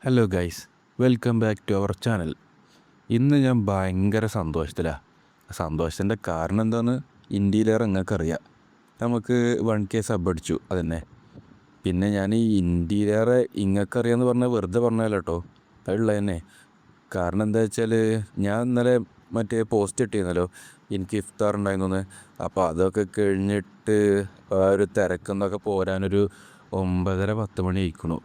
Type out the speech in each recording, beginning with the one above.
Hello guys, welcome back to our channel. ഇന്ന് ഞാൻ ഭയങ്കര സന്തോഷത്തിലാണ്. സന്തോഷത്തിൻ്റെ കാരണം എന്താണെന്ന് ഇന്ത്യയിലേറെ നിങ്ങൾക്കറിയാം. നമുക്ക് 1K സബ് അടിച്ചു, അതന്നെ. പിന്നെ ഞാൻ ഈ ഇന്ത്യയിലേറെ ഇങ്ങൾക്കറിയാമെന്ന് പറഞ്ഞാൽ വെറുതെ പറഞ്ഞല്ലോ കേട്ടോ, അതുള്ളത് തന്നെ. കാരണം എന്താ വെച്ചാൽ ഞാൻ ഇന്നലെ മറ്റേ പോസ്റ്റ് ഇട്ടിരുന്നല്ലോ, എനിക്ക് ഇഫ്താർ ഉണ്ടായിരുന്നു. അപ്പോൾ അതൊക്കെ കഴിഞ്ഞിട്ട് ആ ഒരു തിരക്കെന്നൊക്കെ പോരാനൊരു 9:30-10 മണി ആയിക്കണു.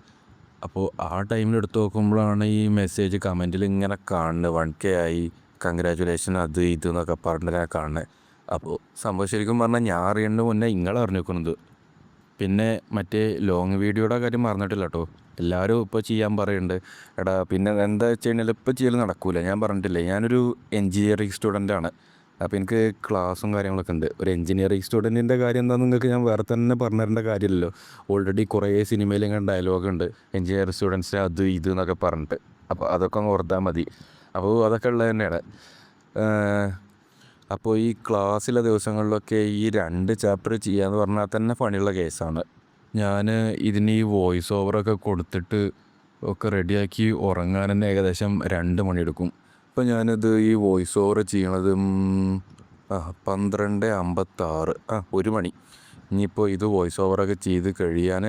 അപ്പോൾ ആ ടൈമിൽ എടുത്ത് നോക്കുമ്പോഴാണ് ഈ മെസ്സേജ് കമൻറ്റിൽ ഇങ്ങനെ കാണുന്നത്, 1K ആയി, കൺഗ്രാജുലേഷൻ, അത് ഇത് എന്നൊക്കെ പറഞ്ഞിട്ട് ഞാൻ കാണുന്നത്. അപ്പോൾ സംഭവം ശരിക്കും പറഞ്ഞാൽ ഞാൻ അറിയേണ്ടത് മുന്നേ നിങ്ങൾ അറിഞ്ഞിരിക്കുന്നത്. പിന്നെ മറ്റേ ലോങ് വീഡിയോയുടെ കാര്യം മറന്നിട്ടില്ല കേട്ടോ. എല്ലാവരും ഇപ്പോൾ ചെയ്യാൻ പറയുന്നുണ്ട്. എടാ പിന്നെ എന്താ വെച്ച് കഴിഞ്ഞാൽ ഇപ്പോൾ ചെയ്യൽ നടക്കില്ല. ഞാൻ പറഞ്ഞിട്ടില്ലേ, ഞാനൊരു എൻജിനീയറിങ് സ്റ്റുഡൻ്റാണ്. അപ്പോൾ എനിക്ക് ക്ലാസ്സും കാര്യങ്ങളൊക്കെ ഉണ്ട്. ഒരു എൻജിനീയറിങ് സ്റ്റുഡൻറ്റിൻ്റെ കാര്യം എന്താണെന്ന് നിങ്ങൾക്ക് ഞാൻ വേറെ തന്നെ പറഞ്ഞു തരേണ്ട കാര്യമില്ലല്ലോ. ഓൾറെഡി കുറേ സിനിമയിൽ ഇങ്ങനെ ഡയലോഗുണ്ട്, എൻജിനീയറിങ് സ്റ്റുഡൻസ് അത് ഇത് എന്നൊക്കെ പറഞ്ഞിട്ട്. അപ്പോൾ അതൊക്കെ ഒന്ന് ഓർത്താൽ മതി. അപ്പോൾ അതൊക്കെ ഉള്ളത് തന്നെയാണ്. അപ്പോൾ ഈ ക്ലാസ്സിലെ ദിവസങ്ങളിലൊക്കെ ഈ 2 ചാപ്റ്റർ ചെയ്യാന്ന് പറഞ്ഞാൽ തന്നെ പണിയുള്ള കേസാണ്. ഞാൻ ഇതിന് ഈ വോയിസ് ഓവറൊക്കെ കൊടുത്തിട്ട് ഒക്കെ റെഡിയാക്കി ഉറങ്ങാൻ തന്നെ ഏകദേശം 2 മണിയെടുക്കും. ഇപ്പോൾ ഞാനിത് ഈ വോയിസ് ഓവർ ചെയ്യണത് 12:56, 1 മണി. ഇനിയിപ്പോൾ ഇത് വോയിസ് ഓവറൊക്കെ ചെയ്ത് കഴിയാൻ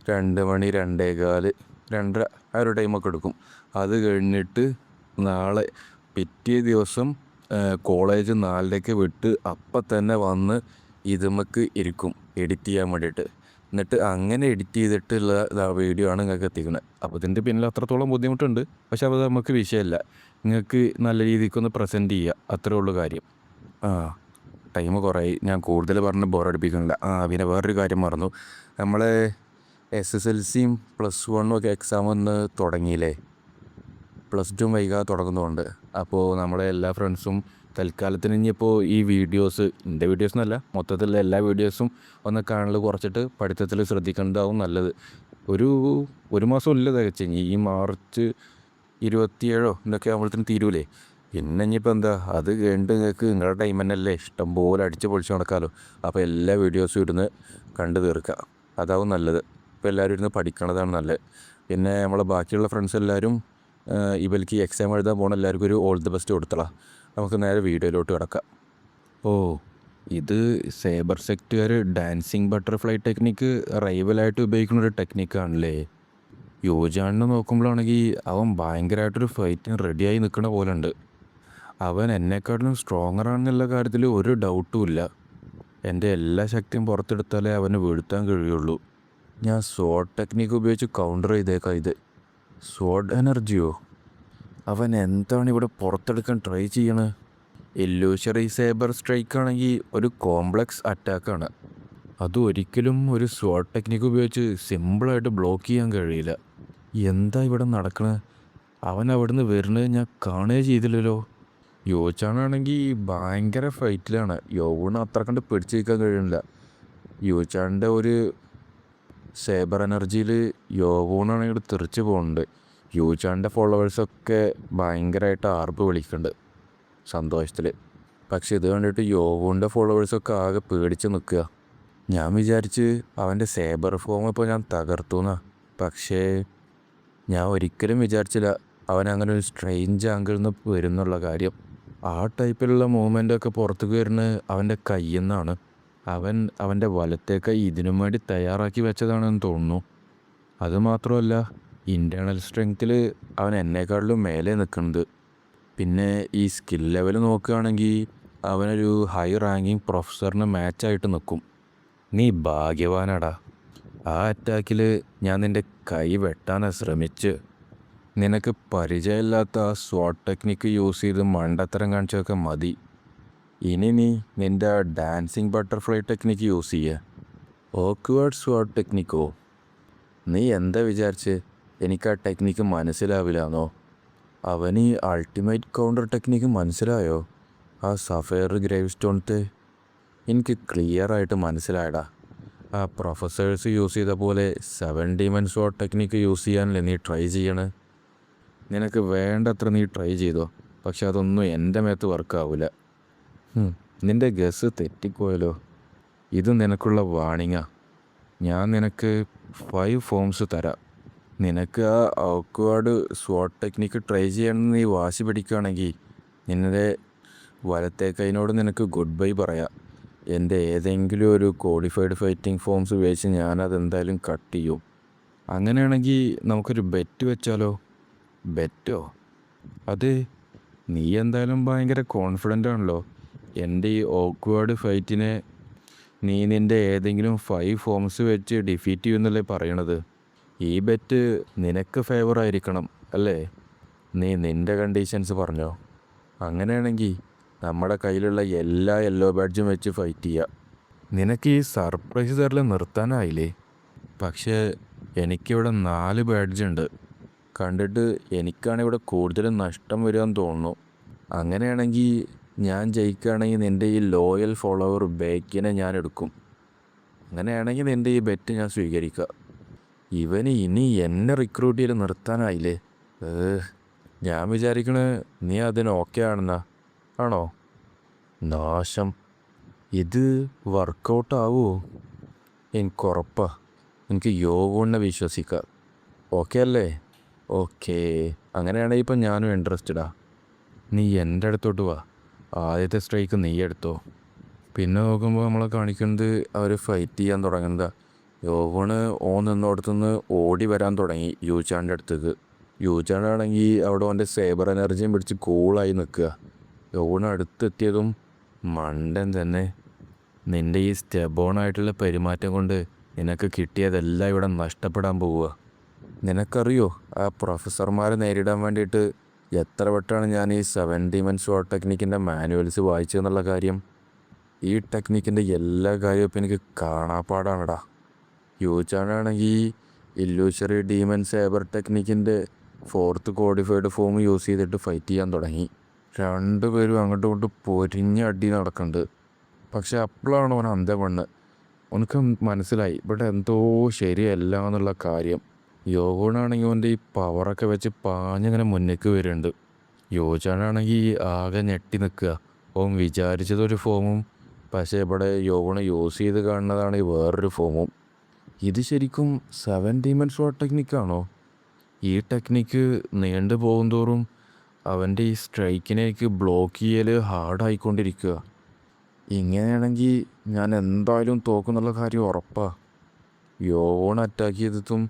2 മണി, 2:15, 2:30 ആ ഒരു ടൈമൊക്കെ എടുക്കും. അത് കഴിഞ്ഞിട്ട് നാളെ പിറ്റേ ദിവസം കോളേജ് 4:00 വിട്ട് അപ്പം തന്നെ വന്ന് ഇതുമ്മക്ക് ഇരിക്കും എഡിറ്റ് ചെയ്യാൻ വേണ്ടിയിട്ട്. എന്നിട്ട് അങ്ങനെ എഡിറ്റ് ചെയ്തിട്ടുള്ള വീഡിയോ ആണ് നിങ്ങൾക്ക് എത്തിക്കുന്നത്. അപ്പോൾ ഇതിൻ്റെ പിന്നിൽ അത്രത്തോളം ബുദ്ധിമുട്ടുണ്ട്. പക്ഷെ അത് നമുക്ക് വിഷയമല്ല. നിങ്ങൾക്ക് നല്ല രീതിക്കൊന്ന് പ്രസൻറ്റ് ചെയ്യുക, അത്രേ ഉള്ളൂ കാര്യം. ടൈം കുറേ ഞാൻ കൂടുതൽ പറഞ്ഞ് ബോറടിപ്പിക്കുന്നില്ല. പിന്നെ വേറൊരു കാര്യം മറന്നു. നമ്മളെ SSLCയും +1 ഒക്കെ എക്സാം ഒന്ന് തുടങ്ങിയില്ലേ. +2 വൈകാതെ തുടങ്ങുന്നുണ്ട്. അപ്പോൾ നമ്മളെ എല്ലാ ഫ്രണ്ട്സും തൽക്കാലത്തിന് ഇനിയിപ്പോൾ ഈ വീഡിയോസ്, എൻ്റെ വീഡിയോസ് എന്നല്ല, മൊത്തത്തിലുള്ള എല്ലാ വീഡിയോസും ഒന്ന് കാണൽ കുറച്ചിട്ട് പഠിത്തത്തിൽ ശ്രദ്ധിക്കേണ്ടതാവും നല്ലത്. ഒരു മാസം ഇല്ല തികച്ച്. ഈ മാർച്ച് 27 ഇതൊക്കെ ആകുമ്പോഴത്തേനും തീരൂലേ. പിന്നെ ഇനിയിപ്പോൾ എന്താ, അത് കഴിഞ്ഞിട്ട് നിങ്ങൾക്ക് നിങ്ങളുടെ ടൈം തന്നെയല്ലേ, ഇഷ്ടം പോലെ അടിച്ച് പൊളിച്ച് നടക്കാമല്ലോ. അപ്പോൾ എല്ലാ വീഡിയോസും ഇരുന്ന് കണ്ടു തീർക്കുക, അതാവും നല്ലത്. ഇപ്പോൾ എല്ലാവരും ഇരുന്ന് പഠിക്കണതാണ് നല്ലത്. പിന്നെ നമ്മളെ ബാക്കിയുള്ള ഫ്രണ്ട്സ് എല്ലാവരും ഇവർക്ക് ഈ എക്സാം എഴുതാൻ പോകണം, എല്ലാവർക്കും ഒരു ഓൾ ദി ബെസ്റ്റ് കൊടുത്തളാം. നമുക്ക് നേരെ വീഡിയോയിലോട്ട് കിടക്കാം. ഇത് sabre sector dancing butterfly technique റൈവലായിട്ട് ഉപയോഗിക്കുന്നൊരു ടെക്നിക്കാണല്ലേ. യോജാണിനെ നോക്കുമ്പോഴാണെങ്കിൽ അവൻ ഭയങ്കരമായിട്ടൊരു ഫൈറ്റിന് റെഡിയായി നിൽക്കുന്ന പോലെ ഉണ്ട്. അവൻ എന്നെക്കാട്ടിലും സ്ട്രോങ്ങറാണെന്നുള്ള കാര്യത്തിൽ ഒരു ഡൗട്ടും ഇല്ല. എൻ്റെ എല്ലാ ശക്തിയും പുറത്തെടുത്താലേ അവന് വീഴ്ത്താൻ കഴിയുള്ളൂ. ഞാൻ സ്വോർഡ് ടെക്നിക്ക് ഉപയോഗിച്ച് കൗണ്ടർ ചെയ്തേക്കാം. ഇത് സ്വോർഡ് എനർജിയോ? അവൻ എന്താണ് ഇവിടെ പുറത്തെടുക്കാൻ ട്രൈ ചെയ്യണത്? ഇല്യൂഷറി സേബർ സ്ട്രൈക്ക് ആണെങ്കിൽ ഒരു കോംപ്ലക്സ് അറ്റാക്കാണ്. അതും ഒരിക്കലും ഒരു സ്വോർഡ് ടെക്നിക്ക് ഉപയോഗിച്ച് സിമ്പിളായിട്ട് ബ്ലോക്ക് ചെയ്യാൻ കഴിയില്ല. എന്താ ഇവിടെ നടക്കണത്? അവൻ അവിടുന്ന് വരുന്നത് ഞാൻ കാണുകയേ ചെയ്തില്ലല്ലോ. യോച്ചാണാണെങ്കിൽ ഭയങ്കര ഫൈറ്റിലാണ്. യോവൂണ് അത്ര കണ്ട് പിടിച്ച് നിൽക്കാൻ കഴിയുന്നില്ല. യോച്ചാണിൻ്റെ ഒരു സേബർ എനർജിയിൽ യോവൂണാണെങ്കിൽ തെറിച്ച് പോകുന്നുണ്ട്. യൂചാൻ്റെ ഫോളോവേഴ്സൊക്കെ ഭയങ്കരമായിട്ട് ആർപ്പ് വിളിക്കുന്നുണ്ട് സന്തോഷത്തിൽ. പക്ഷെ ഇത് കണ്ടിട്ട് യോവൂൻ്റെ ഫോളോവേഴ്സൊക്കെ ആകെ പേടിച്ച് നിൽക്കുക. ഞാൻ വിചാരിച്ച് അവൻ്റെ സേബർ ഫോം ഇപ്പോൾ ഞാൻ തകർത്തു എന്നാ. പക്ഷേ ഞാൻ ഒരിക്കലും വിചാരിച്ചില്ല അവൻ അങ്ങനെ ഒരു സ്ട്രെയിഞ്ച് ആംഗിളിൽ നിന്ന് വരുന്നുള്ള കാര്യം. ആ ടൈപ്പിലുള്ള മൂവ്മെൻ്റൊക്കെ പുറത്തേക്ക് വരുന്നത് അവൻ്റെ കയ്യിൽ നിന്നാണ്. അവൻ്റെ വലത്തെ കൈ ഇതിനും വേണ്ടി തയ്യാറാക്കി വെച്ചതാണെന്ന് തോന്നുന്നു. അതുമാത്രമല്ല, ഇൻറ്റേർണൽ സ്ട്രെങ്ത്തിൽ അവൻ എന്നെക്കാട്ടിലും മേലെ നിൽക്കുന്നത്. പിന്നെ ഈ സ്കിൽ ലെവൽ നോക്കുകയാണെങ്കിൽ അവനൊരു ഹൈ റാങ്കിങ് പ്രൊഫസറിന് മാച്ചായിട്ട് നിൽക്കും. നീ ഭാഗ്യവാനാടാ. ആ അറ്റാക്കിൽ ഞാൻ നിൻ്റെ കൈ വെട്ടാനാണ് ശ്രമിച്ച്. നിനക്ക് പരിചയമില്ലാത്ത ആ സ്വാട്ട് ടെക്നിക്ക് യൂസ് ചെയ്ത് മണ്ടത്തരം കാണിച്ചൊക്കെ മതി. ഇനി നീ നിൻ്റെ ഡാൻസിങ് ബട്ടർഫ്ലൈ ടെക്നിക്ക് യൂസ് ചെയ്യുക. ഓക്വേർഡ് സ്വാട്ട് ടെക്നിക്കോ? നീ എന്താ വിചാരിച്ച് എനിക്ക് ആ ടെക്നിക്ക് മനസ്സിലാവില്ലാന്നോ? അവന് ഈ അൾട്ടിമേറ്റ് കൗണ്ടർ ടെക്നിക്ക് മനസ്സിലായോ? ആ സഫയർ ഗ്രേവ് സ്റ്റോണത്തെ എനിക്ക് ക്ലിയറായിട്ട് മനസ്സിലായടാ. ആ പ്രൊഫസേഴ്സ് യൂസ് ചെയ്ത പോലെ 7 ഡീമൺ സ്വാട്ട് ടെക്നിക്ക് യൂസ് ചെയ്യാനല്ലേ നീ ട്രൈ ചെയ്യണേ. നിനക്ക് വേണ്ടത്ര നീ ട്രൈ ചെയ്തോ, പക്ഷെ അതൊന്നും എൻ്റെ മേത്ത് വർക്കാവില്ല. നിൻ്റെ ഗസ് തെറ്റിപ്പോയല്ലോ. ഇത് നിനക്കുള്ള വാണിങ്ങാ. ഞാൻ നിനക്ക് 5 ഫോംസ് തരാം. നിനക്ക് ആ ഔക്വാർഡ് സ്വാട്ട് ടെക്നിക്ക് ട്രൈ ചെയ്യണമെന്ന് നീ വാശി പിടിക്കുകയാണെങ്കിൽ നിന്റെ വലത്തെ കൈനോട് നിനക്ക് ഗുഡ് ബൈ പറയാം. എൻ്റെ ഏതെങ്കിലും ഒരു കോഡിഫൈഡ് ഫൈറ്റിംഗ് ഫോംസ് ഉപയോഗിച്ച് ഞാനതെന്തായാലും കട്ട് ചെയ്യും. അങ്ങനെയാണെങ്കിൽ നമുക്കൊരു ബെറ്റ് വെച്ചാലോ? ബെറ്റോ? അത് നീ എന്തായാലും ഭയങ്കര കോൺഫിഡൻ്റ് ആണല്ലോ. എൻ്റെ ഈ ഓക്വേർഡ് ഫൈറ്റിനെ നീ നിൻ്റെ ഏതെങ്കിലും 5 ഫോംസ് വെച്ച് ഡിഫീറ്റ് ചെയ്യുമെന്നല്ലേ പറയണത്. ഈ ബെറ്റ് നിനക്ക് ഫേവർ ആയിരിക്കണം അല്ലേ? നീ നിൻ്റെ കണ്ടീഷൻസ് പറഞ്ഞോ. അങ്ങനെയാണെങ്കിൽ നമ്മുടെ കയ്യിലുള്ള എല്ലാ യെല്ലോ ബാഡ്ജും വെച്ച് ഫൈറ്റ് ചെയ്യാം. നിനക്ക് ഈ സർപ്രൈസ് തരൽ നിർത്താനായില്ലേ? പക്ഷേ എനിക്കിവിടെ 4 ബാഡ്ജുണ്ട്. കണ്ടിട്ട് എനിക്കാണ് ഇവിടെ കൂടുതൽ നഷ്ടം വരികയെന്ന് തോന്നുന്നു. അങ്ങനെയാണെങ്കിൽ ഞാൻ ജയിക്കുകയാണെങ്കിൽ നിൻ്റെ ഈ ലോയൽ ഫോളോവർ ബേക്കിനെ ഞാൻ എടുക്കും. അങ്ങനെയാണെങ്കിൽ നിൻ്റെ ഈ ബെറ്റ് ഞാൻ സ്വീകരിക്കുക. ഇവന് ഇനി എന്നെ റിക്രൂട്ട് ചെയ്ത് നിർത്താനായില്ലേ? ഞാൻ വിചാരിക്കണേ നീ അതിന് ഓക്കെ ആണെന്നാ. ആണോ? നാശം. ഇത് വർക്കൗട്ട് ആവുമോ? എനിക്കുറപ്പാ. എനിക്ക് യോഗോണിനെ വിശ്വസിക്കാം. ഓക്കെ അല്ലേ? ഓക്കേ. അങ്ങനെയാണെങ്കിൽ ഇപ്പം ഞാനും ഇൻട്രസ്റ്റഡാ. നീ എൻ്റെ അടുത്തോട്ട് വാ. ആദ്യത്തെ സ്ട്രൈക്ക് നീ എടുത്തോ. പിന്നെ നോക്കുമ്പോൾ നമ്മളെ കാണിക്കുന്നത് അവർ ഫൈറ്റ് ചെയ്യാൻ തുടങ്ങുന്നതാ. യോഗോണ് നിന്നോടത്തുനിന്ന് ഓടി വരാൻ തുടങ്ങി യൂചാൻ്റെ അടുത്തേക്ക്. യൂചാനാണെങ്കിൽ അവിടെ അവൻ്റെ സേബർ എനർജിയും പിടിച്ച് കൂളായി നിൽക്കുക. യോഗോണ് അടുത്തെത്തിയതും മണ്ടൻ തന്നെ. നിൻ്റെ ഈ സ്റ്റെബോണായിട്ടുള്ള പെരുമാറ്റം കൊണ്ട് നിനക്ക് കിട്ടിയതെല്ലാം ഇവിടെ നഷ്ടപ്പെടാൻ പോവുക. നിനക്കറിയോ ആ പ്രൊഫസർമാരെ നേരിടാൻ വേണ്ടിയിട്ട് എത്ര വട്ടമാണ് ഞാൻ ഈ 7 ഡിമെൻഷൻ സ്വാട്ട് ടെക്നിക്കിൻ്റെ മാനുവൽസ് വായിച്ചതെന്നുള്ള കാര്യം? ഈ ടെക്നിക്കിൻ്റെ എല്ലാ കാര്യവും ഇപ്പം എനിക്ക് കാണാപ്പാടാണടാ. യൂചാനാണെങ്കിൽ ഇല്ലൂഷറി ഡീമൻ സേബർ ടെക്നിക്കിൻ്റെ 4th കോഡിഫൈഡ് ഫോം യൂസ് ചെയ്തിട്ട് ഫൈറ്റ് ചെയ്യാൻ തുടങ്ങി. രണ്ടുപേരും അങ്ങോട്ടും ഇങ്ങോട്ടും പൊരിഞ്ഞ അടി നടക്കുന്നുണ്ട്. പക്ഷെ അപ്പോഴാണ് അവൻ അന്തം വണ്ണ്. അവനക്ക് മനസ്സിലായി ഇവിടെ എന്തോ ശരിയല്ല എന്നുള്ള കാര്യം. യോഗോണാണെങ്കിൽ അവൻ്റെ ഈ പവറൊക്കെ വെച്ച് പാഞ്ഞിങ്ങനെ മുന്നേക്ക് വരുന്നുണ്ട്. യോജാനാണെങ്കിൽ ആകെ ഞെട്ടി നിൽക്കുക. അവൻ വിചാരിച്ചതൊരു ഫോമും പക്ഷേ ഇവിടെ യോഗോണ് യൂസ് ചെയ്ത് കാണുന്നതാണ് ഈ വേറൊരു ഫോമും. ഇത് ശരിക്കും 7 ഡിമെൻഷൻ സ്വാട്ട് ടെക്നിക്കാണോ? ഈ ടെക്നിക്ക് നീണ്ടു പോകുന്തോറും അവൻ്റെ ഈ സ്ട്രൈക്കിനേക്ക് ബ്ലോക്ക് ചെയ്യൽ ഹാർഡായിക്കൊണ്ടിരിക്കുക. ഇങ്ങനെയാണെങ്കിൽ ഞാൻ എന്തായാലും തോക്കുന്നുള്ള കാര്യം ഉറപ്പാണ്. യോഗോൺ അറ്റാക്ക് ചെയ്തിട്ടും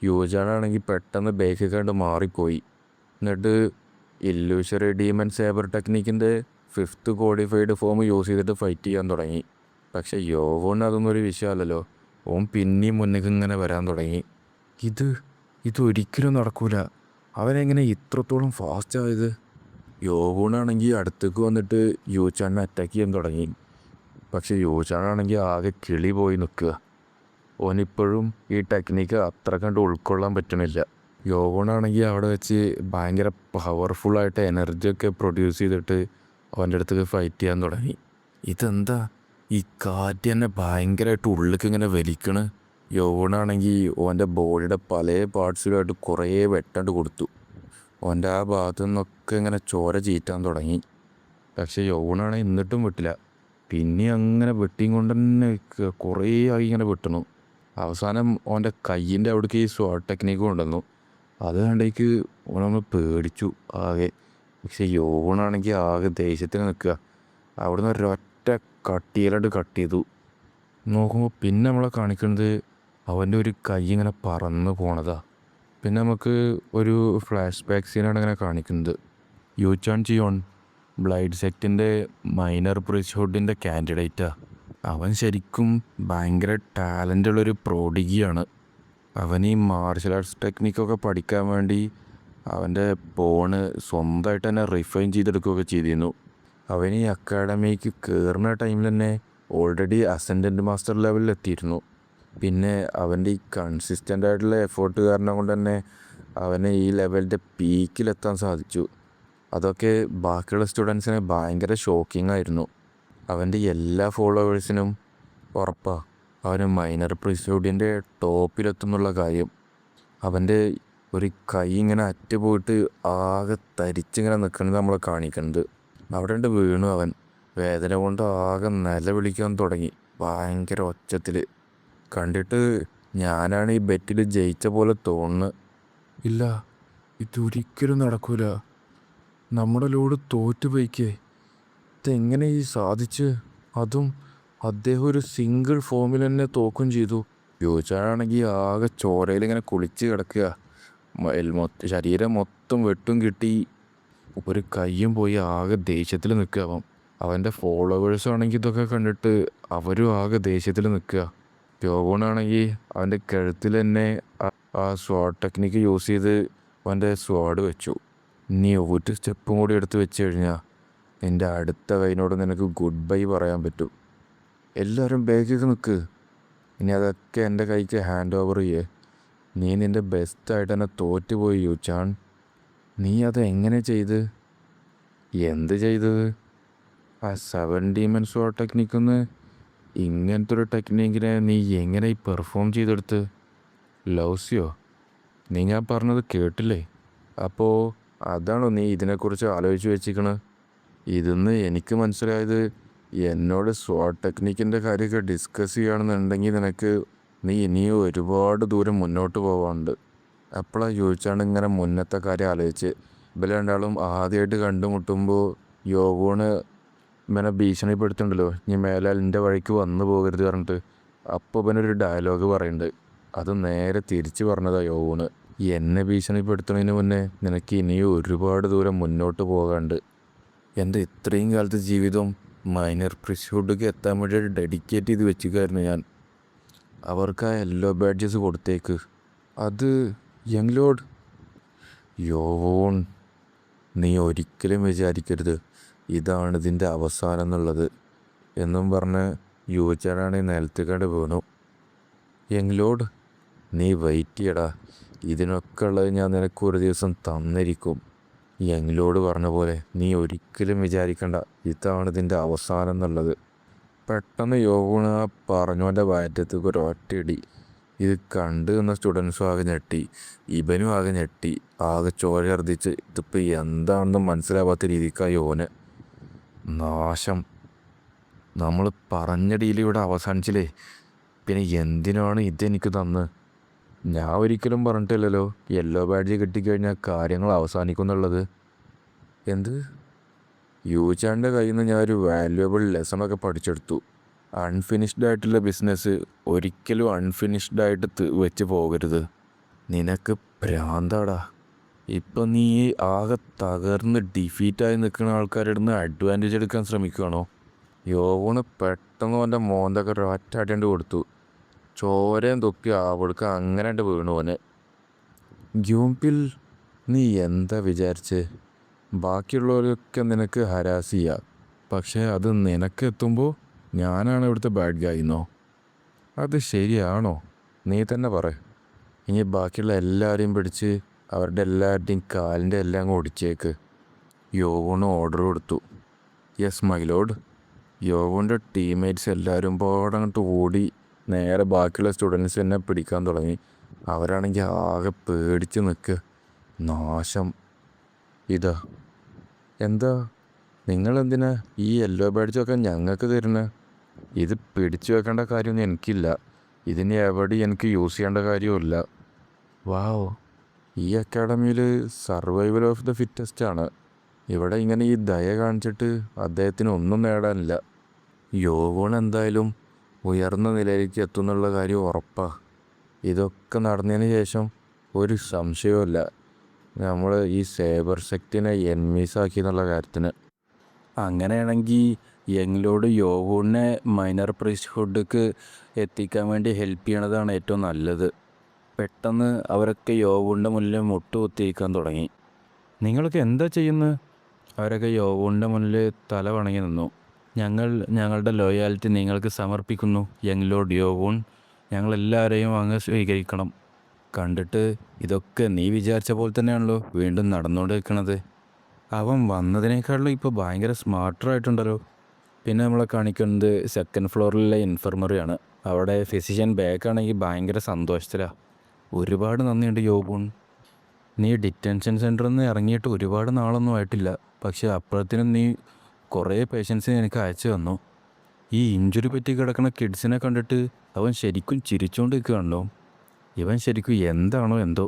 യൂജാനാണെങ്കിൽ പെട്ടെന്ന് ബേക്ക് കണ്ട് മാറിപ്പോയി. എന്നിട്ട് ഇല്ലൂഷറി ഡീമൻ സേബർ ടെക്നിക്കിൻ്റെ 5th കോഡിഫൈഡ് ഫോം യൂസ് ചെയ്തിട്ട് ഫൈറ്റ് ചെയ്യാൻ തുടങ്ങി. പക്ഷേ യോഗോൺ അതൊന്നും ഒരു വിഷയമല്ലല്ലോ. ഓൻ പിന്നെയും മുന്നേക്ക് ഇങ്ങനെ വരാൻ തുടങ്ങി. ഇതൊരിക്കലും നടക്കൂല. അവനെങ്ങനെ ഇത്രത്തോളം ഫാസ്റ്റ് ആയത്? യോഗോണാണെങ്കിൽ അടുത്തേക്ക് വന്നിട്ട് യൂചാനെ അറ്റാക്ക് ചെയ്യാൻ തുടങ്ങി. പക്ഷെ യൂചാനാണെങ്കിൽ ആകെ കിളി പോയി നിൽക്കുക. ഓനിപ്പോഴും ഈ ടെക്നിക്ക് അത്ര കണ്ട് ഉൾക്കൊള്ളാൻ പറ്റണില്ല. യോഗോണാണെങ്കിൽ അവിടെ വെച്ച് ഭയങ്കര പവർഫുള്ളായിട്ട് എനർജിയൊക്കെ പ്രൊഡ്യൂസ് ചെയ്തിട്ട് അവൻ്റെ അടുത്തേക്ക് ഫൈറ്റ് ചെയ്യാൻ തുടങ്ങി. ഇതെന്താ ഈ കാറ്റ് തന്നെ ഭയങ്കരമായിട്ട് ഉള്ളിലേക്ക് ഇങ്ങനെ വലിക്കണ്. യോഗോണാണെങ്കിൽ ഓൻ്റെ ബോഡിയുടെ പല പാർട്സിലുമായിട്ട് കുറേ വെട്ടണ്ട് കൊടുത്തു. ഓൻ്റെ ആ ഭാഗത്തു നിന്നൊക്കെ ഇങ്ങനെ ചോര ചീറ്റാൻ തുടങ്ങി. പക്ഷേ യോഗോണാണെങ്കിൽ എന്നിട്ടും വിട്ടില്ല. പിന്നെ അങ്ങനെ വെട്ടിയും കൊണ്ട് തന്നെ കുറേ ആയി ഇങ്ങനെ വെട്ടണു. അവസാനം ഓൻ്റെ കയ്യിൻ്റെ അവിടേക്ക് ഈ സ്വാട്ട് ടെക്നിക്ക് കൊണ്ടുവന്നു. അത് കണ്ടേക്ക് ഓനൊന്ന് പേടിച്ചു ആകെ. പക്ഷെ യോഗോണാണെങ്കിൽ ആകെ ദേഷ്യത്തിന് നിൽക്കുക. അവിടുന്ന് ഒരൊറ്റ കട്ട് ചെയ്തു. നോക്കുമ്പോൾ പിന്നെ നമ്മളെ കാണിക്കുന്നത് അവൻ്റെ ഒരു കൈ ഇങ്ങനെ പറന്ന് പോണതാ. പിന്നെ നമുക്ക് ഒരു ഫ്ലാഷ് ബാക്ക് സീനാണ് ഇങ്ങനെ കാണിക്കുന്നത്. യൂചാൻ ജിയോൺ ബ്ലൈഡ് സെക്റ്റിൻ്റെ മൈനർ പ്രീസ്റ്റ്ഹുഡിൻ്റെ കാൻഡിഡേറ്റാണ്. അവൻ ശരിക്കും ഭയങ്കര ടാലൻ്റുള്ളൊരു പ്രോഡിഗിയാണ്. അവൻ ഈ മാർഷൽ ആർട്സ് ടെക്നിക്കൊക്കെ പഠിക്കാൻ വേണ്ടി അവൻ്റെ ബോണ് സ്വന്തമായിട്ട് തന്നെ റിഫൈൻ ചെയ്തെടുക്കുകയൊക്കെ ചെയ്തിരുന്നു. അവൻ ഈ അക്കാഡമിക്ക് കയറുന്ന ടൈമിൽ തന്നെ ഓൾറെഡി അസെൻഡൻറ്റ് മാസ്റ്റർ ലെവലിൽ എത്തിയിരുന്നു. പിന്നെ അവൻ്റെ ഈ കൺസിസ്റ്റൻ്റ് ആയിട്ടുള്ള എഫേർട്ട് കാരണം കൊണ്ട് തന്നെ അവന് ഈ ലെവലിൻ്റെ പീക്കിലെത്താൻ സാധിച്ചു. അതൊക്കെ ബാക്കിയുള്ള സ്റ്റുഡൻസിന് ഭയങ്കര ഷോക്കിംഗ് ആയിരുന്നു. അവൻ്റെ എല്ലാ ഫോളോവേഴ്സിനും ഉറപ്പാണ് അവന് മൈനർ പ്രീസ്റ്റ്ഹുഡിൻ്റെ ടോപ്പിലെത്തുന്നുള്ള കാര്യം. അവൻ്റെ ഒരു കൈ ഇങ്ങനെ അറ്റ് പോയിട്ട് ആകെ തരിച്ചിങ്ങനെ നിൽക്കുന്നത് നമ്മൾ കാണിക്കുന്നത്. അവിടെ ഉണ്ട് വീണു. അവൻ വേദന കൊണ്ട് ആകെ നിലവിളിക്കാൻ തുടങ്ങി ഭയങ്കര ഒച്ചത്തിൽ. കണ്ടിട്ട് ഞാനാണ് ഈ ബെറ്റിൽ ജയിച്ച പോലെ തോന്നുന്നു. ഇല്ല, ഇതൊരിക്കലും നടക്കൂല. നമ്മുടെ ലോഡ് തോറ്റുപോയിക്കേ. ഇതെങ്ങനെ ഈ സാധിച്ച്? അതും അദ്ദേഹം ഒരു സിംഗിൾ ഫോമിൽ തന്നെ തോക്കും ചെയ്തു. യോജാണെങ്കിൽ ആകെ ചോരയിൽ ഇങ്ങനെ കുളിച്ച് കിടക്കുക. ശരീരം മൊത്തം വെട്ടും കിട്ടി. ഒരു കയ്യും പോയി ആകെ ദേഷ്യത്തിൽ നിൽക്കുക അവൻ്റെ ഫോളോവേഴ്സ് ആണെങ്കിൽ ഇതൊക്കെ കണ്ടിട്ട് അവരും ആകെ ദേഷ്യത്തിൽ നിൽക്കുക. യോഗോണാണെങ്കിൽ അവൻ്റെ കഴുത്തിൽ തന്നെ ആ സ്വാഡ് ടെക്നിക്ക് യൂസ് ചെയ്ത് അവൻ്റെ സ്വാഡ് വെച്ചു. ഇനി ഒരു സ്റ്റെപ്പും കൂടി എടുത്ത് വെച്ച് കഴിഞ്ഞാൽ നിൻ്റെ അടുത്ത കൈനോട് നിനക്ക് ഗുഡ് ബൈ പറയാൻ പറ്റും. എല്ലാവരും ബാക്കിൽ നിൽക്ക്. ഇനി അതൊക്കെ എൻ്റെ കൈക്ക് ഹാൻഡ് ഓവർ ചെയ്യേ. നീ നിൻ്റെ ബെസ്റ്റായിട്ട് തന്നെ തോറ്റുപോയി യുചാൻ. നീ അത് എങ്ങനെ ചെയ്ത്? എന്ത് ചെയ്തത്? ആ 7 ഡീമൺ സ്വാഡ് ടെക്നിക്കൊന്ന് ഇങ്ങനത്തെ ഒരു ടെക്നിക്കിനെ നീ എങ്ങനെ പെർഫോം ചെയ്തെടുത്ത്? ലൗസ്യോ, നീ ഞാൻ പറഞ്ഞത് കേട്ടില്ലേ? അപ്പോൾ അതാണോ നീ ഇതിനെക്കുറിച്ച് ആലോചിച്ച് വെച്ചിരിക്കണത്? ഇതെന്ന് എനിക്ക് മനസ്സിലായത് എന്നോട് സ്വാഡ് ടെക്നിക്കിൻ്റെ കാര്യമൊക്കെ ഡിസ്കസ് ചെയ്യുകയാണെന്നുണ്ടെങ്കിൽ നീ ഇനിയും ഒരുപാട് ദൂരം മുന്നോട്ട് പോകാനുണ്ട്. അപ്പോഴാണ് ചോദിച്ചാണ് ഇങ്ങനെ മുന്നത്തെ കാര്യം ആലോചിച്ച്. ഇവർ രണ്ടാളും ആദ്യമായിട്ട് കണ്ടുമുട്ടുമ്പോൾ യോഗോണ് ഇവനെ ഭീഷണിപ്പെടുത്തുന്നുണ്ടല്ലോ, ഇനി മേലാൽ എൻ്റെ വഴിക്ക് വന്നു പോകരുത് പറഞ്ഞിട്ട്. അപ്പോൾ ഇവനൊരു ഡയലോഗ് പറയുന്നുണ്ട്. അത് നേരെ തിരിച്ച് പറഞ്ഞതാണ് യോഗോണ്. എന്നെ ഭീഷണിപ്പെടുത്തുന്നതിന് മുന്നേ നിനക്ക് ഇനിയും ഒരുപാട് ദൂരം മുന്നോട്ട് പോകാണ്ട്. എൻ്റെ ഇത്രയും കാലത്തെ ജീവിതം മൈനർ പ്രിസ്ഹുഡ്ക്ക് എത്താൻ വേണ്ടി ഡെഡിക്കേറ്റ് ചെയ്ത് വെച്ചിരിക്കുകയായിരുന്നു ഞാൻ. അവർക്ക് ആ യെല്ലോ ബാഡ്ജസ് കൊടുത്തേക്ക്. അത് യങ് ലോഡ്. യോവോൺ, നീ ഒരിക്കലും വിചാരിക്കരുത് ഇതാണ് ഇതിൻ്റെ അവസാനം എന്നുള്ളത് എന്നും പറഞ്ഞ് യുവച്ചാനാണ് നിലത്ത് കണ്ട് വീണു. യങ് ലോഡ്, നീ വെയിറ്റ് ചെയ്യടാ. ഇതിനൊക്കെ ഉള്ളത് ഞാൻ നിനക്ക് ഒരു ദിവസം തന്നിരിക്കും. യങ് ലോഡ് പറഞ്ഞ പോലെ നീ ഒരിക്കലും വിചാരിക്കണ്ട ഇതാണ് ഇതിൻ്റെ അവസാനം എന്നുള്ളത്. പെട്ടെന്ന് യോഗൂണ പറഞ്ഞവൻ്റെ വയറ്റത്തേക്ക് ഒരു ഒറ്റയിടി. ഇത് കണ്ടു നിന്ന സ്റ്റുഡൻസും ആകെ ഞെട്ടി, ഇവനും ആകെ ഞെട്ടി, ആകെ ചോര ഛർദ്ദിച്ച്. ഇതിപ്പോൾ എന്താണെന്ന് മനസ്സിലാവാത്ത രീതിക്കായി യോന്. നാശം, നമ്മൾ പറഞ്ഞ ഡീൽ ഇവിടെ അവസാനിച്ചില്ലേ? പിന്നെ എന്തിനാണ് ഇതെനിക്ക് തന്ന്? ഞാൻ ഒരിക്കലും പറഞ്ഞിട്ടില്ലല്ലോ യെല്ലോ ബാഡ്ജ് കിട്ടിക്കഴിഞ്ഞാൽ കാര്യങ്ങൾ അവസാനിക്കുന്നുള്ളത്. എന്ത്? യൂചാൻ്റെ കയ്യിൽ നിന്ന് ഞാൻ ഒരു വാല്യുവബിൾ ലെസണൊക്കെ പഠിച്ചെടുത്തു. അൺഫിനിഷ്ഡ് ആയിട്ടുള്ള ബിസിനസ് ഒരിക്കലും അൺഫിനിഷ്ഡ് ആയിട്ട് വെച്ച് പോകരുത്. നിനക്ക് ഭ്രാന്താടാ. ഇപ്പം നീ ആകെ തകർന്ന് ഡിഫീറ്റായി നിൽക്കുന്ന ആൾക്കാരുടെ നിന്ന് അഡ്വാൻറ്റേജ് എടുക്കാൻ ശ്രമിക്കുകയാണോ? യോവണ് പെട്ടെന്ന് അവൻ്റെ മോന്തൊക്കെ ഒരൊറ്റ അടിയാണ്ട് കൊടുത്തു. ചോരയും തൊക്കി അവൾക്ക് അങ്ങനെ വീണു അവന്. ഗ്യൂംപിൽ, നീ എന്താ വിചാരിച്ച്? ബാക്കിയുള്ളവരൊക്കെ നിനക്ക് ഹരാസ് ചെയ്യുക, പക്ഷേ അത് നിനക്ക് എത്തുമ്പോൾ ഞാനാണ് ഇവിടുത്തെ ബാഡ് ഗായിന്നോ? അത് ശരിയാണോ? നീ തന്നെ പറ. ഇനി ബാക്കിയുള്ള എല്ലാവരെയും പിടിച്ച് അവരുടെ എല്ലാവരുടെയും കാലിൻ്റെ എല്ലാം അങ്ങ് ഒടിച്ചേക്ക്. യോവണ് ഓർഡർ കൊടുത്തു. Yes my lord. യോവൻ്റെ ടീംമേറ്റ്സ് എല്ലാവരും പാടങ്ങോട്ട് ഓടി നേരെ ബാക്കിയുള്ള സ്റ്റുഡൻസ് എന്നെ പിടിക്കാൻ തുടങ്ങി. അവരാണെങ്കിൽ ആകെ പേടിച്ച് നിൽക്കുക. നാശം. ഇതാ എന്താ, നിങ്ങളെന്തിനാ ഈ യെല്ലോ ബാഡ്ജൊക്കെ ഞങ്ങൾക്ക് തരുന്നത്? ഇത് പിടിച്ചു വെക്കേണ്ട കാര്യമൊന്നും എനിക്കില്ല. ഇതിന് എവിടെയും എനിക്ക് യൂസ് ചെയ്യേണ്ട കാര്യമില്ല. വാവ്, ഈ അക്കാഡമിയിൽ സർവൈവൽ ഓഫ് ദ ഫിറ്റസ്റ്റ് ആണ്. ഇവിടെ ഇങ്ങനെ ഈ ദയ കാണിച്ചിട്ട് അദ്ദേഹത്തിന് ഒന്നും നേടാനില്ല. യോഗോൺ എന്തായാലും ഉയർന്ന നിലയിലേക്ക് എത്തുന്നുള്ള കാര്യം ഉറപ്പാണ്. ഇതൊക്കെ നടന്നതിന് ശേഷം ഒരു സംശയവുമില്ല നമ്മൾ ഈ സേബർ സെക്റ്റിനെ എൻമീസാക്കി എന്നുള്ള കാര്യത്തിന്. അങ്ങനെയാണെങ്കിൽ യങ്ങിലോട് യോഗോണിനെ മൈനർ പ്രീസ്റ്റ്ഹുഡ്ക്ക് എത്തിക്കാൻ വേണ്ടി ഹെൽപ്പ് ചെയ്യണതാണ് ഏറ്റവും നല്ലത്. പെട്ടെന്ന് അവരൊക്കെ യോഗോണിൻ്റെ മുന്നിൽ മുട്ടുകുത്തിയിരിക്കാൻ തുടങ്ങി. നിങ്ങളൊക്കെ എന്താ ചെയ്യുന്നത്? അവരൊക്കെ യോഗോണിൻ്റെ മുന്നിൽ തല വണങ്ങി നിന്നു. ഞങ്ങളുടെ ലോയാലിറ്റി നിങ്ങൾക്ക് സമർപ്പിക്കുന്നു യങ് ലോഡ് യോഗോൺ. ഞങ്ങളെല്ലാവരെയും അങ്ങ് സ്വീകരിക്കണം. കണ്ടിട്ട് ഇതൊക്കെ നീ വിചാരിച്ച പോലെ തന്നെയാണല്ലോ വീണ്ടും നടന്നുകൊണ്ട് നിൽക്കണത്. അവൻ വന്നതിനേക്കാളും ഇപ്പോൾ ഭയങ്കര സ്മാർട്ടറായിട്ടുണ്ടല്ലോ. പിന്നെ നമ്മളെ കാണിക്കുന്നത് സെക്കൻഡ് ഫ്ലോറിലെ ഇൻഫർമറിയാണ്. അവിടെ ഫിസിഷ്യൻ ബാക്കാണെങ്കിൽ ഭയങ്കര സന്തോഷത്തിലാണ്. ഒരുപാട് നന്ദിയുണ്ട് യോഗൂൺ. നീ ഡിറ്റൻഷൻ സെൻറ്ററിൽ നിന്ന് ഇറങ്ങിയിട്ട് ഒരുപാട് നാളൊന്നും ആയിട്ടില്ല, പക്ഷേ അപ്പോഴത്തേനും നീ കുറേ പേഷ്യൻസിനെ എനിക്ക് അയച്ചു തന്നു. ഈ ഇഞ്ചുറി പറ്റി കിടക്കുന്ന കിഡ്സിനെ കണ്ടിട്ട് അവൻ ശരിക്കും ചിരിച്ചുകൊണ്ട് നിൽക്കുകയാണല്ലോ. ഇവൻ ശരിക്കും എന്താണോ എന്തോ.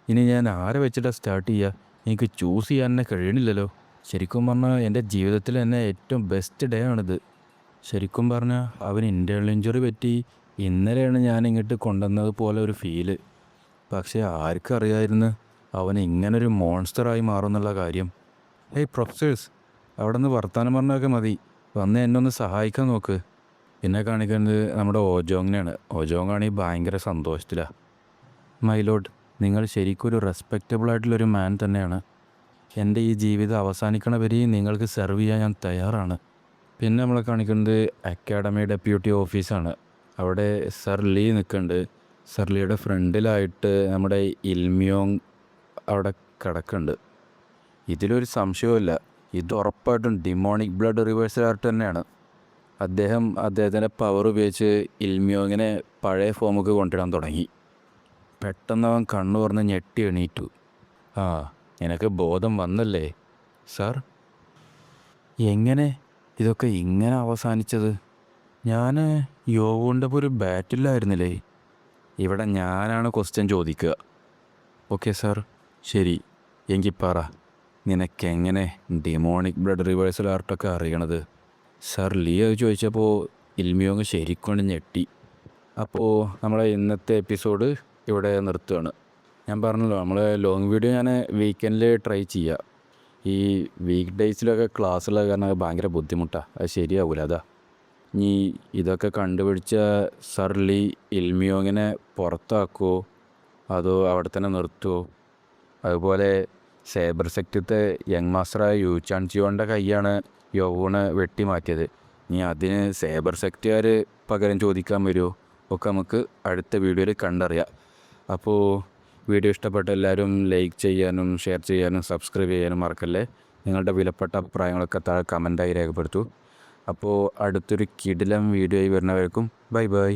ഇനി ഞാൻ ആരെ വെച്ചിട്ടാണ് സ്റ്റാർട്ട് ചെയ്യുക? എനിക്ക് ചൂസ് ചെയ്യാൻ തന്നെ കഴിയണില്ലല്ലോ. ശരിക്കും പറഞ്ഞാൽ എൻ്റെ ജീവിതത്തിൽ തന്നെ ഏറ്റവും ബെസ്റ്റ് ഡേ ആണിത്. ശരിക്കും പറഞ്ഞാൽ അവന് ഇൻറ്റേർണൽ ഇഞ്ചുറി പറ്റി ഇന്നലെയാണ് ഞാൻ ഇങ്ങോട്ട് കൊണ്ടുവന്നത് പോലെ ഒരു ഫീല്. പക്ഷേ ആർക്കും അറിയായിരുന്നു അവൻ ഇങ്ങനൊരു മോൺസ്റ്ററായി മാറുമെന്നുള്ള കാര്യം. ഏയ് പ്രൊഫസേഴ്സ്, അവിടെ നിന്ന് വർത്തമാനം പറഞ്ഞൊക്കെ മതി, വന്ന് എന്നെ ഒന്ന് സഹായിക്കാൻ നോക്ക്. പിന്നെ കാണിക്കുന്നത് നമ്മുടെ ഓജോങ്ങിനെയാണ്. ഓജോങ്ങാണെങ്കിൽ ഭയങ്കര സന്തോഷത്തിലാണ്. മൈലോഡ്, നിങ്ങൾ ശരിക്കും ഒരു റെസ്പെക്റ്റബിൾ ആയിട്ടുള്ളൊരു മാൻ തന്നെയാണ്. എൻ്റെ ഈ ജീവിതം അവസാനിക്കണ വരെയും നിങ്ങൾക്ക് സെർവ് ചെയ്യാൻ ഞാൻ തയ്യാറാണ്. പിന്നെ നമ്മളെ കാണിക്കുന്നത് അക്കാഡമി ഡെപ്യൂട്ടി ഓഫീസാണ്. അവിടെ സർ ലീ നിൽക്കുന്നുണ്ട്. സർ ലീയുടെ ഫ്രണ്ടിലായിട്ട് നമ്മുടെ ഇൽമിയോങ് അവിടെ കിടക്കുന്നുണ്ട്. ഇതിലൊരു സംശയവുമില്ല, ഇത് ഉറപ്പായിട്ടും ഡിമോണിക് ബ്ലഡ് റിവേഴ്സൽ ആർട്ട് തന്നെയാണ്. അദ്ദേഹത്തിൻ്റെ പവർ ഉപയോഗിച്ച് ഇൽമിയോങ്ങിനെ പഴയ ഫോമുക്ക് കൊണ്ടുവരാൻ തുടങ്ങി. പെട്ടെന്ന് അവൻ കണ്ണു തുറന്ന് ഞെട്ടി എണീറ്റു. ആ, എനിക്ക് ബോധം വന്നല്ലേ സാർ? എങ്ങനെ ഇതൊക്കെ ഇങ്ങനെ അവസാനിച്ചത്? ഞാൻ യോവുൻ്റെ ഒരു ബാറ്റിലായിരുന്നില്ലേ? ഇവിടെ ഞാനാണ് ക്വസ്റ്റ്യൻ ചോദിക്കുക. ഓക്കെ സാർ, ശരി. എങ്കിൽ പറ, നിനക്കെങ്ങനെ ഡിമോണിക് ബ്ലഡ് റിവേഴ്സൽ ആർട്ടൊക്കെ അറിയണത്? സാർ ലീ അത് ചോദിച്ചപ്പോൾ ഇൽമിയോങ് ശരിക്കൊണ്ട് ഞെട്ടി. അപ്പോൾ നമ്മളെ ഇന്നത്തെ എപ്പിസോഡ് ഇവിടെ നിർത്തുകയാണ്. ഞാൻ പറഞ്ഞല്ലോ, നമ്മൾ ലോങ് വീഡിയോ ഞാൻ വീക്കെൻഡിൽ ട്രൈ ചെയ്യുക. ഈ വീക്ക് ഡേയ്സിലൊക്കെ ക്ലാസ്സുള്ള കാരണം അത് ഭയങ്കര ബുദ്ധിമുട്ടാണ്, അത് ശരിയാവില്ല. അതാ ഇനി ഇതൊക്കെ കണ്ടുപിടിച്ച സർ ലീ ഇൽമിയോങ്ങിനെ പുറത്താക്കുമോ അതോ അവിടെ തന്നെ നിർത്തുമോ? അതുപോലെ സേബർ സെക്ടത്തെ യങ് മാസ്റ്ററായ യു ചാൻ ജിയോൻ്റെ കൈയാണ് യോവൂണ് വെട്ടി മാറ്റിയത്. ഇനി അതിന് സേബർ സെക്റ്റുകാർ പകരം ചോദിക്കാൻ വരുമോ ഒക്കെ നമുക്ക് അടുത്ത വീഡിയോയിൽ കണ്ടറിയാം. അപ്പോൾ വീഡിയോ ഇഷ്ടപ്പെട്ട എല്ലാവരും ലൈക്ക് ചെയ്യാനും ഷെയർ ചെയ്യാനും സബ്സ്ക്രൈബ് ചെയ്യാനും മറക്കല്ലേ. നിങ്ങളുടെ വിലപ്പെട്ട അഭിപ്രായങ്ങളൊക്കെ താഴെ കമൻറ്റായി രേഖപ്പെടുത്തൂ. അപ്പോൾ അടുത്തൊരു കിടിലം വീഡിയോ ആയി വരുന്നവർക്കും ബൈ ബൈ.